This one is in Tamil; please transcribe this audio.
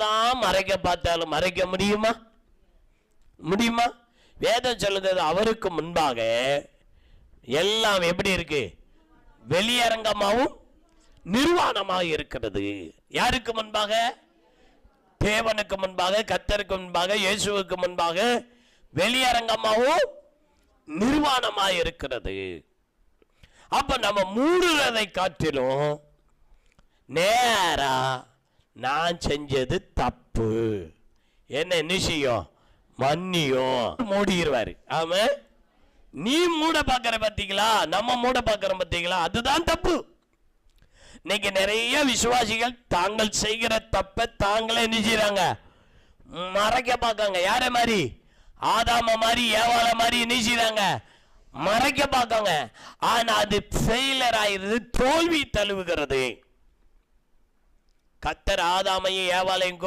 எவ்வளவுதான் மறைக்க பார்த்தாலும் மறைக்க முடியுமா? முடியுமா? வேதம் சொல்லுகிறது அவருக்கு முன்பாக எல்லாம் எப்படி இருக்கு? வெளியரங்கமாகவும் நிர்வாணமாக இருக்கிறது. யாருக்கு முன்பாக? தேவனுக்கு முன்பாக, கர்த்தருக்கு முன்பாக, இயேசுவுக்கு முன்பாக வெளியரங்கமாகவும் நிர்வாணமாக இருக்கிறது. அப்ப நம்ம மூடுறதை காட்டிலும் நேரா நான் செஞ்சது தப்பு, என்ன நிச்சயம் மன்னியும் மூடிடுவாரு. ஆமா, நீ மூட பார்க்கிற பார்த்தீங்களா, நம்ம மூட பார்க்கிற பார்த்தீங்களா, அதுதான் தப்பு. இன்னைக்கு நிறைய விசுவாசிகள் தாங்கள் செய்கிற தப்பை தாங்களே நினைச்சாங்க, மறைக்க பார்க்காங்க. யார மாதிரி? ஆதாம மாதிரி, ஏவாள மாதிரி நினைச்சாங்க, மறைக்க பார்க்காங்க. ஆனா அது ஃபெயிலர் ஆயிருது, தோல்வி தழுவுகிறது. கர்த்தர் ஆதாமையும் ஏவாளையும்